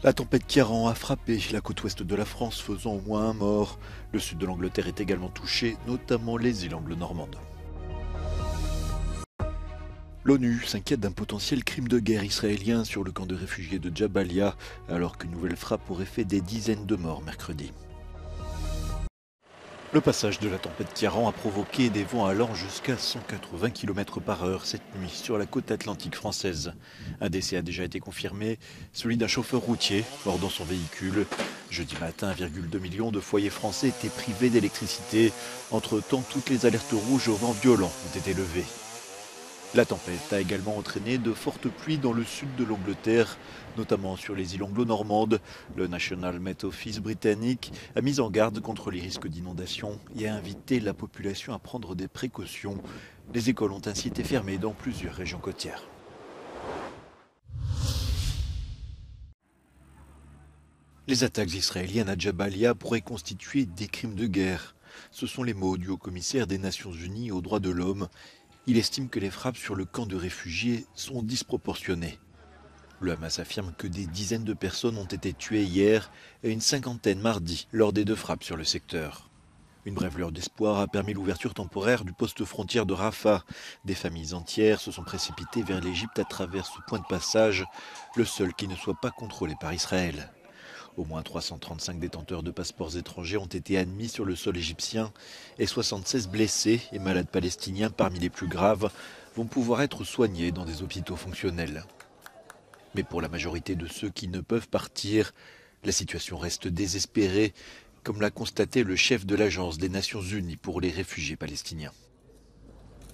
La tempête Ciarán a frappé la côte ouest de la France, faisant au moins un mort. Le sud de l'Angleterre est également touché, notamment les îles anglo-normandes. L'ONU s'inquiète d'un potentiel crime de guerre israélien sur le camp de réfugiés de Jabalia, alors qu'une nouvelle frappe aurait fait des dizaines de morts mercredi. Le passage de la tempête Ciarán a provoqué des vents allant jusqu'à 180 km/h cette nuit sur la côte atlantique française. Un décès a déjà été confirmé, celui d'un chauffeur routier mort dans son véhicule. Jeudi matin, 1,2 million de foyers français étaient privés d'électricité. Entre-temps, toutes les alertes rouges au vent violent ont été levées. La tempête a également entraîné de fortes pluies dans le sud de l'Angleterre, notamment sur les îles anglo-normandes. Le National Met Office britannique a mis en garde contre les risques d'inondation et a invité la population à prendre des précautions. Les écoles ont ainsi été fermées dans plusieurs régions côtières. Les attaques israéliennes à Jabalia pourraient constituer des crimes de guerre. Ce sont les mots du haut-commissaire des Nations Unies aux droits de l'homme. Il estime que les frappes sur le camp de réfugiés sont disproportionnées. Le Hamas affirme que des dizaines de personnes ont été tuées hier et une cinquantaine mardi lors des 2 frappes sur le secteur. Une brève lueur d'espoir a permis l'ouverture temporaire du poste frontière de Rafah. Des familles entières se sont précipitées vers l'Égypte à travers ce point de passage, le seul qui ne soit pas contrôlé par Israël. Au moins 335 détenteurs de passeports étrangers ont été admis sur le sol égyptien et 76 blessés et malades palestiniens, parmi les plus graves, vont pouvoir être soignés dans des hôpitaux fonctionnels. Mais pour la majorité de ceux qui ne peuvent partir, la situation reste désespérée, comme l'a constaté le chef de l'Agence des Nations Unies pour les réfugiés palestiniens.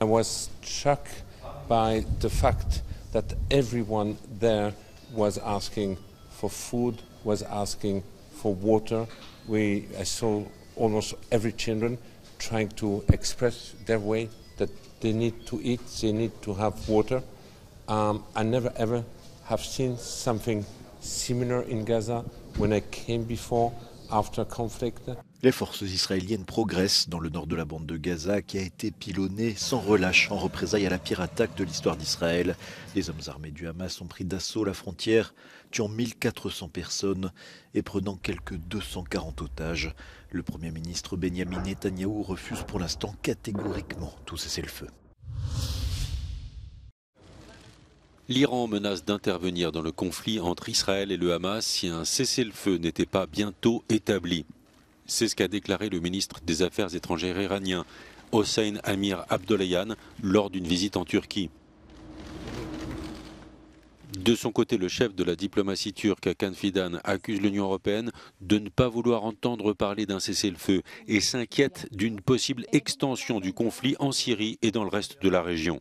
I was shocked by the fact that everyone there was asking for food, was asking for water. I saw almost every children trying to express their way that they need to eat, they need to have water. I never ever have seen something similar in Gaza when I came before, after conflict. Les forces israéliennes progressent dans le nord de la bande de Gaza qui a été pilonnée sans relâche en représailles à la pire attaque de l'histoire d'Israël. Les hommes armés du Hamas ont pris d'assaut la frontière, tuant 1400 personnes et prenant quelques 240 otages. Le Premier ministre Benyamin Netanyahou refuse pour l'instant catégoriquement tout cessez-le-feu. L'Iran menace d'intervenir dans le conflit entre Israël et le Hamas si un cessez-le-feu n'était pas bientôt établi. C'est ce qu'a déclaré le ministre des Affaires étrangères iranien, Hossein Amir Abdollahian, lors d'une visite en Turquie. De son côté, le chef de la diplomatie turque, Hakan Fidan, accuse l'Union européenne de ne pas vouloir entendre parler d'un cessez-le-feu et s'inquiète d'une possible extension du conflit en Syrie et dans le reste de la région.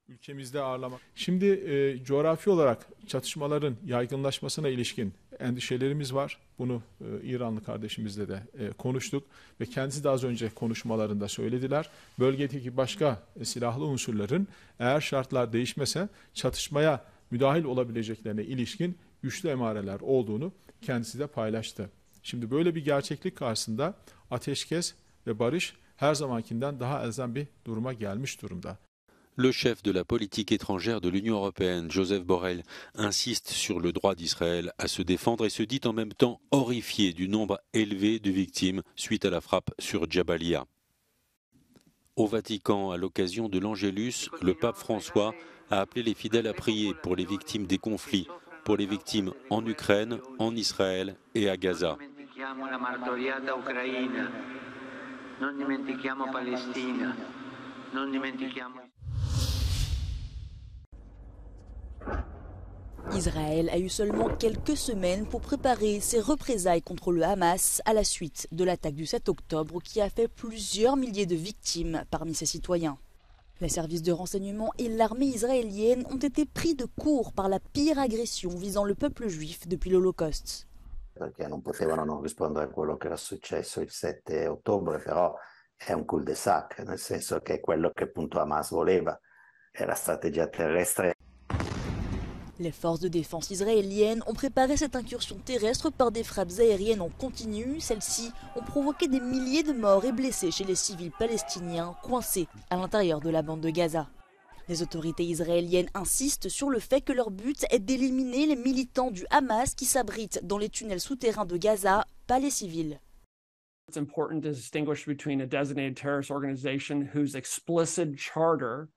Ülkemizde ağırlamak. Şimdi coğrafi olarak çatışmaların yaygınlaşmasına ilişkin endişelerimiz var. Bunu İranlı kardeşimizle de konuştuk ve kendisi de az önce konuşmalarında söylediler. Bölgedeki başka silahlı unsurların eğer şartlar değişmese çatışmaya müdahil olabileceklerine ilişkin güçlü emareler olduğunu kendisi de paylaştı. Şimdi böyle bir gerçeklik karşısında ateşkes ve barış her zamankinden daha elzem bir duruma gelmiş durumda. Le chef de la politique étrangère de l'Union européenne, Joseph Borrell, insiste sur le droit d'Israël à se défendre et se dit en même temps horrifié du nombre élevé de victimes suite à la frappe sur Jabalia. Au Vatican, à l'occasion de l'Angélus, le pape François a appelé les fidèles à prier pour les victimes des conflits, pour les victimes en Ukraine, en Israël et à Gaza. Israël a eu seulement quelques semaines pour préparer ses représailles contre le Hamas à la suite de l'attaque du 7 octobre qui a fait plusieurs milliers de victimes parmi ses citoyens. Les services de renseignement et l'armée israélienne ont été pris de court par la pire agression visant le peuple juif depuis l'Holocauste. Perché non potevano non rispondere a quello che era successo il 7 ottobre, però è un cul-de-sac, nel senso che quello che appunto Hamas voleva è la strategia terrestre. Les forces de défense israéliennes ont préparé cette incursion terrestre par des frappes aériennes en continu. Celles-ci ont provoqué des milliers de morts et blessés chez les civils palestiniens coincés à l'intérieur de la bande de Gaza. Les autorités israéliennes insistent sur le fait que leur but est d'éliminer les militants du Hamas qui s'abritent dans les tunnels souterrains de Gaza, pas les civils. It's important to distinguish between a designated terrorist organization whose explicit charter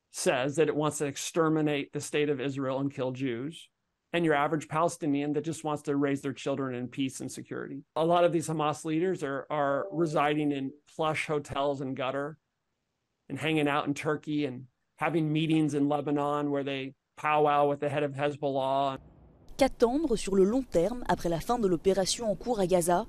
says that it wants to exterminate the state of Israel and kill Jews, and your average Palestinian that just wants to raise their children in peace and security. A lot of these Hamas leaders are residing in plush hotels in Qatar and hanging out in Turkey and having meetings in Lebanon where they powwow with the head of Hezbollah. Qu'attendre sur le long terme après la fin de l'opération en cours à Gaza?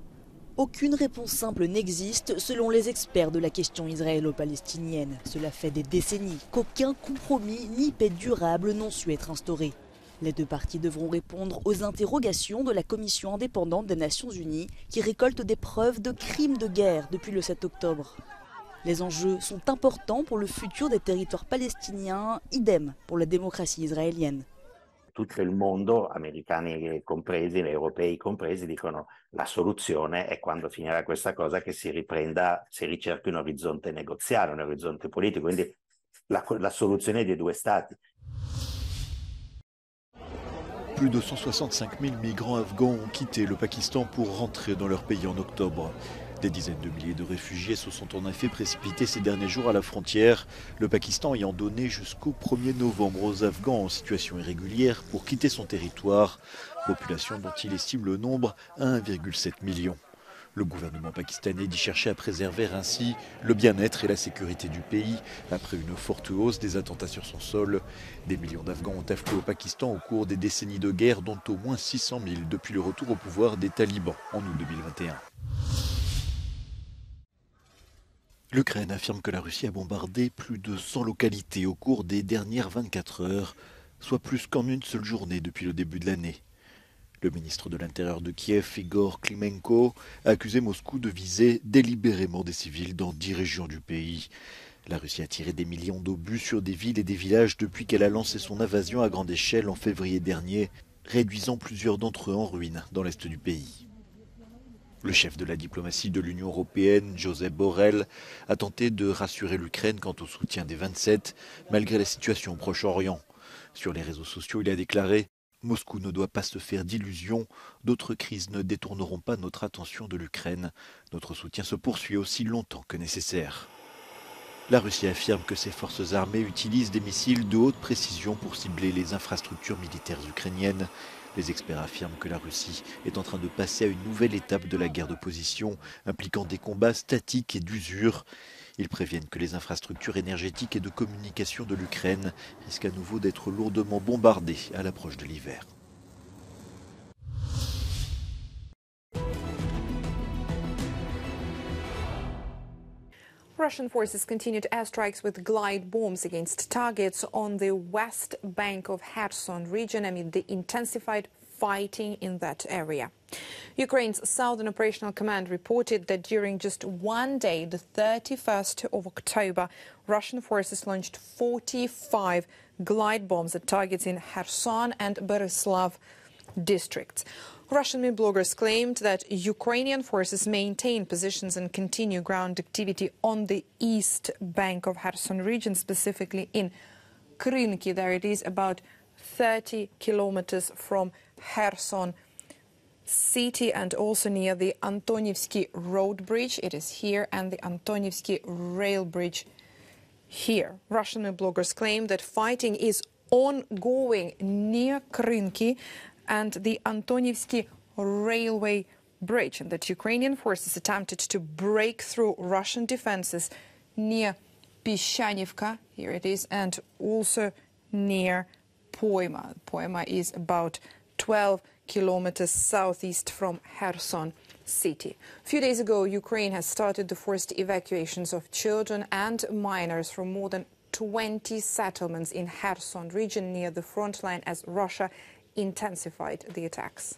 Aucune réponse simple n'existe selon les experts de la question israélo-palestinienne. Cela fait des décennies qu'aucun compromis ni paix durable n'ont su être instaurés. Les deux parties devront répondre aux interrogations de la Commission indépendante des Nations Unies qui récolte des preuves de crimes de guerre depuis le 7 octobre. Les enjeux sont importants pour le futur des territoires palestiniens, idem pour la démocratie israélienne. Tutto il mondo, americani compresi, europei compresi, dicono la soluzione è quando finirà questa cosa che si riprenda, si ricerchi un orizzonte negoziale, un orizzonte politico, quindi la soluzione dei due stati. Plus de 165 000 migrants afghans ont quitté le Pakistan pour rentrer dans leur pays en octobre. Des dizaines de milliers de réfugiés se sont en effet précipités ces derniers jours à la frontière, le Pakistan ayant donné jusqu'au 1er novembre aux Afghans en situation irrégulière pour quitter son territoire, population dont il estime le nombre à 1,7 million. Le gouvernement pakistanais dit chercher à préserver ainsi le bien-être et la sécurité du pays après une forte hausse des attentats sur son sol. Des millions d'Afghans ont afflué au Pakistan au cours des décennies de guerre, dont au moins 600 000 depuis le retour au pouvoir des talibans en août 2021. L'Ukraine affirme que la Russie a bombardé plus de 100 localités au cours des dernières 24 heures, soit plus qu'en une seule journée depuis le début de l'année. Le ministre de l'Intérieur de Kiev, Igor Klimenko, a accusé Moscou de viser délibérément des civils dans 10 régions du pays. La Russie a tiré des millions d'obus sur des villes et des villages depuis qu'elle a lancé son invasion à grande échelle en février dernier, réduisant plusieurs d'entre eux en ruine dans l'est du pays. Le chef de la diplomatie de l'Union européenne, Josep Borrell, a tenté de rassurer l'Ukraine quant au soutien des 27, malgré la situation au Proche-Orient. Sur les réseaux sociaux, il a déclaré « Moscou ne doit pas se faire d'illusions, d'autres crises ne détourneront pas notre attention de l'Ukraine. Notre soutien se poursuit aussi longtemps que nécessaire. » La Russie affirme que ses forces armées utilisent des missiles de haute précision pour cibler les infrastructures militaires ukrainiennes. Les experts affirment que la Russie est en train de passer à une nouvelle étape de la guerre de position, impliquant des combats statiques et d'usure. Ils préviennent que les infrastructures énergétiques et de communication de l'Ukraine risquent à nouveau d'être lourdement bombardées à l'approche de l'hiver. Russian forces continued airstrikes with glide bombs against targets on the west bank of Kherson region amid the intensified fighting in that area. Ukraine's Southern Operational Command reported that during just one day, the 31st of October, Russian forces launched 45 glide bombs at targets in Kherson and Berislav districts. Russian bloggers claimed that Ukrainian forces maintain positions and continue ground activity on the east bank of Kherson region, specifically in Krynki. There it is, about 30 kilometers from Kherson city and also near the Antonivsky Road Bridge. It is here, and the Antonivsky Rail Bridge here. Russian bloggers claim that fighting is ongoing near Krynki and the Antonivsky Railway Bridge, and that Ukrainian forces attempted to break through Russian defenses near Pishanivka, here it is, and also near Poima. Poima is about 12 kilometers southeast from Kherson city. A few days ago, Ukraine has started the forced evacuations of children and minors from more than 20 settlements in Kherson region near the front line as Russia intensified the attacks.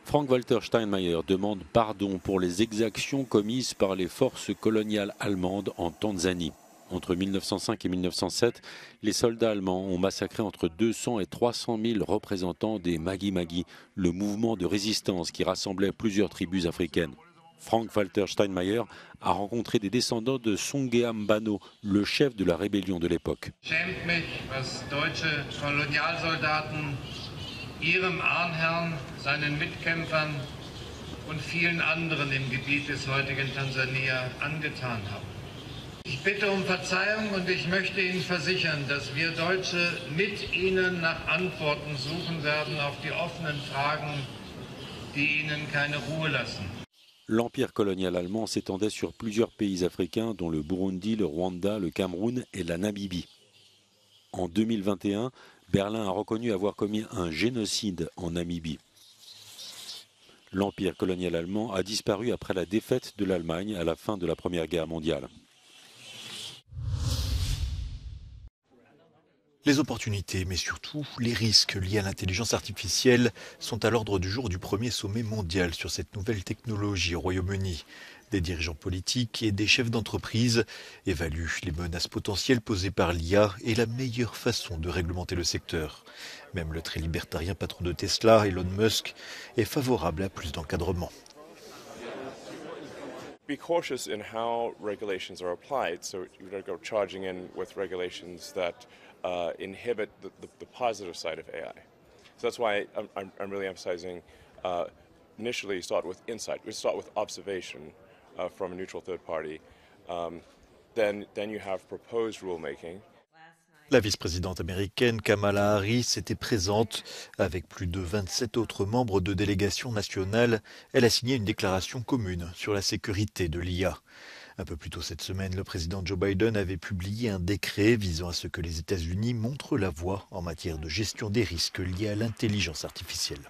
Frank-Walter Steinmeier demande pardon pour les exactions commises par les forces coloniales allemandes en Tanzanie. Entre 1905 et 1907, les soldats allemands ont massacré entre 200 et 300 000 représentants des Magi Magi, le mouvement de résistance qui rassemblait plusieurs tribus africaines. Frank-Walter Steinmeier a rencontré des descendants de Songea Mbano, le chef de la rébellion de l'époque. Schämt mich, was deutsche Kolonialsoldaten ihrem Ahnherrn, seinen Mitkämpfern und vielen anderen im Gebiet des heutigen Tansania angetan haben. Ich bitte um Verzeihung und ich möchte Ihnen versichern, dass wir Deutsche mit Ihnen nach Antworten suchen werden auf die offenen Fragen, die Ihnen keine Ruhe lassen. L'empire colonial allemand s'étendait sur plusieurs pays africains, dont le Burundi, le Rwanda, le Cameroun et la Namibie. En 2021, Berlin a reconnu avoir commis un génocide en Namibie. L'empire colonial allemand a disparu après la défaite de l'Allemagne à la fin de la Première Guerre mondiale. Les opportunités, mais surtout les risques liés à l'intelligence artificielle sont à l'ordre du jour du premier sommet mondial sur cette nouvelle technologie au Royaume-Uni. Des dirigeants politiques et des chefs d'entreprise évaluent les menaces potentielles posées par l'IA et la meilleure façon de réglementer le secteur. Même le très libertarien patron de Tesla, Elon Musk, est favorable à plus d'encadrement. Be cautious in how regulations are applied, so you don't go charging in with regulations that inhibit the positive side of AI. So that's why I'm really emphasizing initially start with insight. We start with observation from a neutral third party. Then you have proposed rulemaking. La vice-présidente américaine Kamala Harris était présente. Avec plus de 27 autres membres de délégations nationales, elle a signé une déclaration commune sur la sécurité de l'IA. Un peu plus tôt cette semaine, le président Joe Biden avait publié un décret visant à ce que les États-Unis montrent la voie en matière de gestion des risques liés à l'intelligence artificielle.